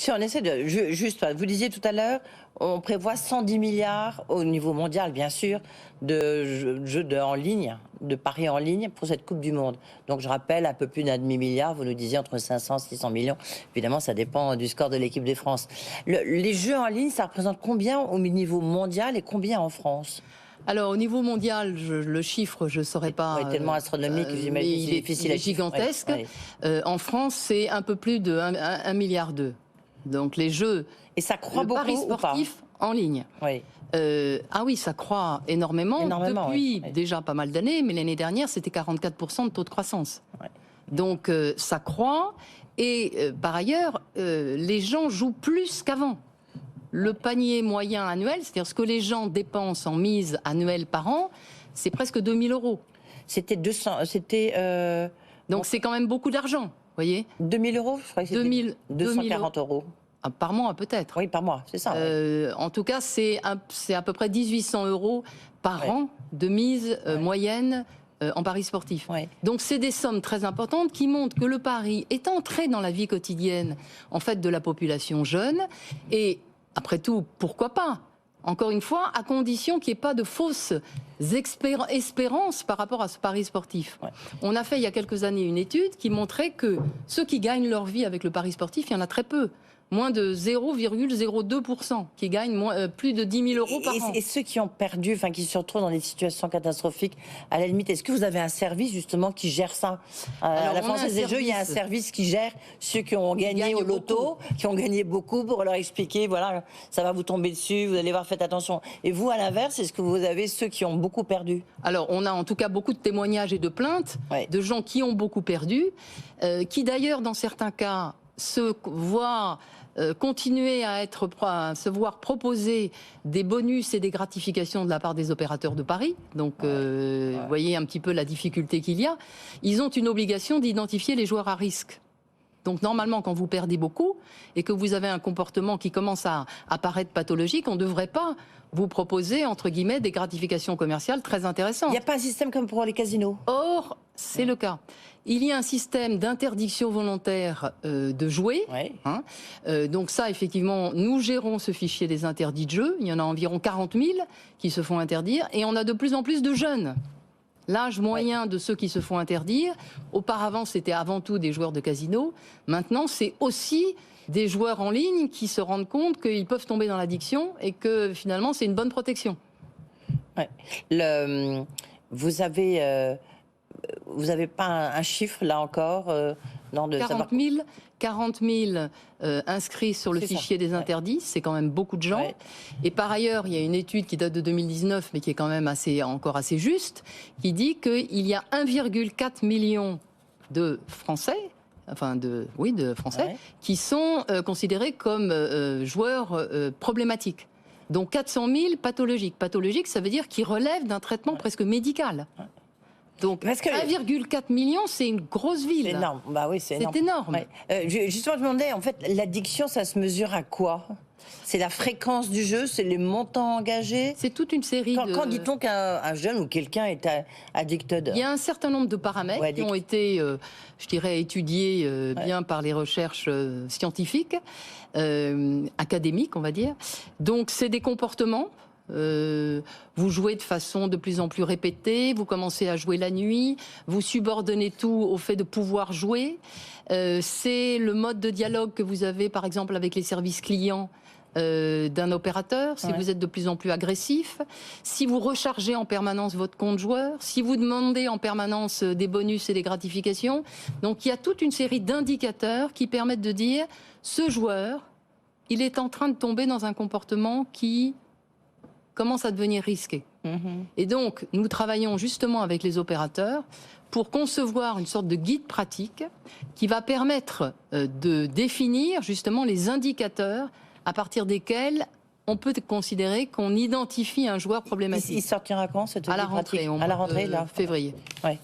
Si on essaie de... Juste, vous disiez tout à l'heure, on prévoit 110 milliards au niveau mondial, bien sûr, de jeux en ligne, de paris en ligne pour cette Coupe du Monde. Donc je rappelle, un peu plus d'un demi-milliard, vous nous disiez entre 500 et 600 millions. Évidemment, ça dépend du score de l'équipe de France. Les jeux en ligne, ça représente combien au niveau mondial et combien en France ? Alors, au niveau mondial, le chiffre, je ne saurais pas. Oui, tellement astronomique, j'imagine, il est difficile. Il est gigantesque. Ouais. En France, c'est un peu plus de 1,2 milliard. Donc, les jeux. Et ça croît beaucoup paris sportifs en ligne. Oui. Ah oui, ça croît énormément depuis déjà pas mal d'années, mais l'année dernière, c'était 44% de taux de croissance. Ouais. Donc, ça croît. Et par ailleurs, les gens jouent plus qu'avant. Le panier moyen annuel, c'est-à-dire ce que les gens dépensent en mise annuelle par an, c'est presque 2 000 €. C'était 200... Donc c'est quand même beaucoup d'argent, vous voyez. 2 000 €, je crois que c'était 240 €. Par mois, peut-être. Oui, par mois, c'est ça. En tout cas, c'est à peu près 1 800 € par an de mise moyenne en paris sportif. Ouais. Donc c'est des sommes très importantes qui montrent que le pari est entré dans la vie quotidienne en fait de la population jeune. Et après tout, pourquoi pas ? Encore une fois, à condition qu'il n'y ait pas de fausses espérances par rapport à ce pari sportif. Ouais. On a fait il y a quelques années une étude qui montrait que ceux qui gagnent leur vie avec le pari sportif, il y en a très peu. Moins de 0,02% qui gagnent plus de 10 000 € par an. Et ceux qui ont perdu, enfin qui se retrouvent dans des situations catastrophiques, à la limite, est-ce que vous avez un service justement qui gère ça ? À la Française des Jeux, il y a un service qui gère ceux qui ont gagné au loto, qui ont gagné beaucoup, pour leur expliquer, voilà, ça va vous tomber dessus, vous allez voir, faites attention. Et vous, à l'inverse, est-ce que vous avez ceux qui ont beaucoup perdu ? Alors, on a en tout cas beaucoup de témoignages et de plaintes de gens qui ont beaucoup perdu, qui d'ailleurs, dans certains cas, se voient continuer à se voir proposer des bonus et des gratifications de la part des opérateurs de paris. Donc, vous voyez un petit peu la difficulté qu'il y a. Ils ont une obligation d'identifier les joueurs à risque. Donc, normalement, quand vous perdez beaucoup et que vous avez un comportement qui commence à apparaître pathologique, on ne devrait pas vous proposer, entre guillemets, des gratifications commerciales très intéressantes. Il n'y a pas un système comme pour les casinos ? Or, c'est le cas. Il y a un système d'interdiction volontaire de jouer. Hein. Donc ça, effectivement, nous gérons ce fichier des interdits de jeu. Il y en a environ 40 000 qui se font interdire. Et on a de plus en plus de jeunes. L'âge moyen de ceux qui se font interdire, auparavant, c'était avant tout des joueurs de casino. Maintenant, c'est aussi des joueurs en ligne qui se rendent compte qu'ils peuvent tomber dans l'addiction et que, finalement, c'est une bonne protection. Ouais. Vous avez pas un chiffre, là encore non, de 40 000 inscrits sur le fichier des interdits, c'est quand même beaucoup de gens. Ouais. Et par ailleurs, il y a une étude qui date de 2019, mais qui est quand même encore assez juste, qui dit qu'il y a 1,4 million de Français, qui sont considérés comme joueurs problématiques. Donc 400 000 pathologiques. Pathologiques, ça veut dire qu'ils relèvent d'un traitement presque médical. Donc 1,4 million, c'est une grosse ville. C'est énorme. Bah oui, c'est énorme. C'est énorme. Ouais. Justement, je me demandais, en fait, l'addiction, ça se mesure à quoi ? C'est la fréquence du jeu, c'est les montants engagés. C'est toute une série de... Quand dit-on qu'un jeune ou quelqu'un est addicted ? Il y a un certain nombre de paramètres qui ont été, je dirais, étudiés bien par les recherches scientifiques, académiques, on va dire. Donc, c'est des comportements. Vous jouez de façon de plus en plus répétée, vous commencez à jouer la nuit, vous subordonnez tout au fait de pouvoir jouer. C'est le mode de dialogue que vous avez, par exemple, avec les services clients d'un opérateur, si vous êtes de plus en plus agressif, si vous rechargez en permanence votre compte joueur, si vous demandez en permanence des bonus et des gratifications. Donc il y a toute une série d'indicateurs qui permettent de dire ce joueur, il est en train de tomber dans un comportement qui commence à devenir risqué. Et donc, nous travaillons justement avec les opérateurs pour concevoir une sorte de guide pratique qui va permettre de définir justement les indicateurs à partir desquels on peut considérer qu'on identifie un joueur problématique. Il sortira quand, cette guide pratique ? À la rentrée, là, février. Ouais.